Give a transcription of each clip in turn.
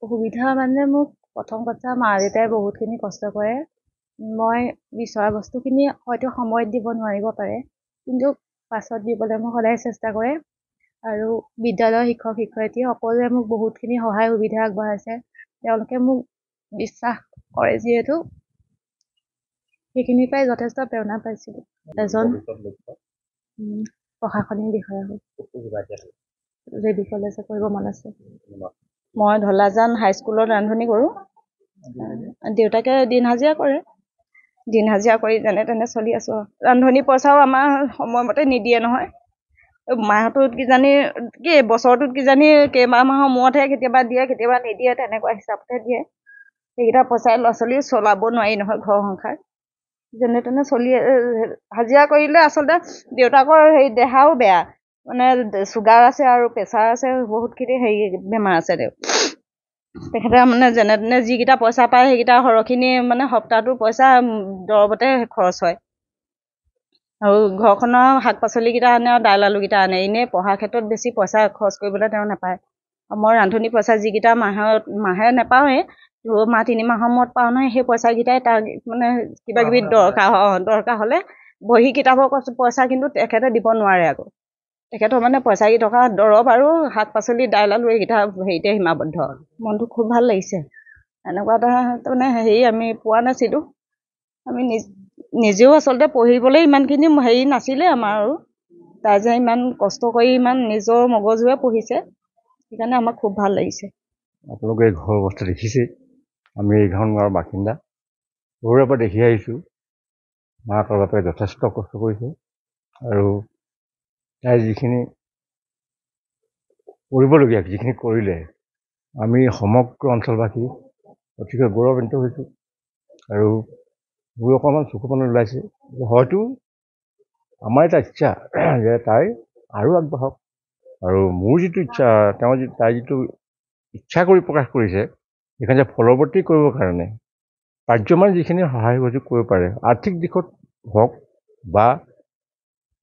সুবিধা মানে মোক প্ৰথম কথা মা-দেউতাই বহুতখিনি কষ্ট কৰে। মই বিচৰা বস্তুখিনি হয়তো সময়ত দিব নোৱাৰিব পাৰে, কিন্তু পাছত দিবলৈ মোক সদায় চেষ্টা কৰে। আৰু বিদ্যালয়ৰ শিক্ষক-শিক্ষয়িত্ৰী সকলোৱে মোক বহুতখিনি সহায় সুবিধা আগবঢ়াইছে। তেওঁলোকে মোক বিশ্বাস কৰে যিহেতু সেইখিনিৰ পৰাই যথেষ্ট প্ৰেৰণা পাইছিলোঁ। এজন প্ৰশাসনিক বিষয়া হ'ল লেডি কলেজত পঢ়িব মন আছে। মই ঢলাজান হাইস্কুলত ৰান্ধনি কৰোঁ। দেউতাকে দিন হাজিৰা কৰে। দিন হাজিৰা কৰি যেনে তেনে চলি আছোঁ। ৰান্ধনি পইচাও আমাৰ সময়মতে নিদিয়ে নহয়। মাহটোত কিজানি বছৰটোত কিজানি কেইবাৰ মাহৰ মূৰতহে কেতিয়াবা দিয়ে, কেতিয়াবা নিদিয়ে, তেনেকুৱা হিচাপতে দিয়ে। সেইকেইটা পইচাই ল'ৰা ছোৱালী চলাব নোৱাৰি নহয়, ঘৰ সংসাৰ যেনে তেনে চলি। হাজিৰা কৰিলে আচলতে দেউতাকৰ দেহাও বেয়া, মানে চুগাৰ আছে আৰু প্ৰেছাৰ আছে, বহুতখিনি বেমাৰ আছে। তেখেতে মানে যেনে তেনে যিকেইটা পইচা পায় সেইকেইটা সৰহখিনি মানে সপ্তাহটোৰ পইচা দৰৱতে খৰচ হয়। আৰু ঘৰখনৰ শাক পাচলিকেইটা আনে আৰু দাইল আলুকেইটা আনে। এনেই পঢ়াৰ ক্ষেত্ৰত বেছি পইচা খৰচ কৰিবলৈ তেওঁ নাপায়। মই ৰান্ধনি পইচা যিকেইটা মাহে নাপাওঁৱেই, 2 মাহ 3 মাহৰ মূৰত পাওঁ নহয়, সেই পইচাকেইটাই তাৰ মানে কিবা কিবি দৰকাৰ হ'লে বহি কিতাপৰ পইচা কিন্তু তেখেতে দিব নোৱাৰে। আকৌ তেখেতৰ মানে পইচা কেইটকা দৰৱ আৰু শাক পাচলি দাইল আলু এইকেইটা হেৰিতে সীমাবদ্ধ। মনটো খুব ভাল লাগিছে। এনেকুৱা এটা তাৰমানে আমি পোৱা নাছিলোঁ। আমি নিজেও আচলতে পঢ়িবলৈ ইমানখিনি নাছিলে আমাৰ, আৰু তাই যে ইমান কষ্ট কৰি ইমান নিজৰ মগজুৰে পঢ়িছে, সেইকাৰণে আমাক খুব ভাল লাগিছে। আপোনালোকে এই ঘৰৰ অৱস্থা দেখিছে। আমি এই গাঁৱৰ বাসিন্দা, সৰুৰে পৰা দেখি আহিছোঁ। মাক আৰু বাপেকে যথেষ্ট কষ্ট কৰিছে, আৰু তাই যিখিনি কৰিবলগীয়া যিখিনি কৰিলে, আমি সমগ্ৰ অঞ্চলবাসী অতিকৈ গৌৰৱান্বিত হৈছোঁ। আৰু মোৰ অকণমান চকুপানী ওলাইছে যে হয়তো আমাৰ এটা ইচ্ছা যে তাই আৰু আগবাঢ়ক। আৰু মোৰ যিটো ইচ্ছা, তাই যিটো ইচ্ছা কৰি প্ৰকাশ কৰিছে, সেইখিনি যে ফলৱৰ্তী কৰিবৰ কাৰণে কাৰ্যমান যিখিনি সহায় সহযোগ কৰিব পাৰে, আৰ্থিক দিশত হওক বা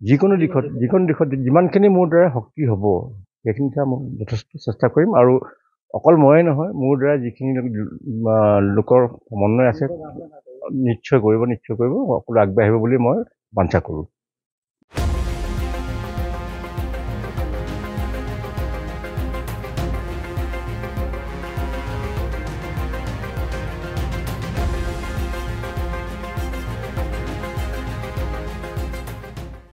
যিকোনো দিশত যিমানখিনি মোৰ দ্বাৰা শক্তি হ'ব, সেইখিনিতে মই যথেষ্ট চেষ্টা কৰিম। আৰু অকল ময়ে নহয়, মোৰ দ্বাৰা যিখিনি লোকৰ সমন্বয় আছে, নিশ্চয় কৰিব, সকলো আগবাঢ়িব বুলি মই বাঞ্ছা কৰোঁ।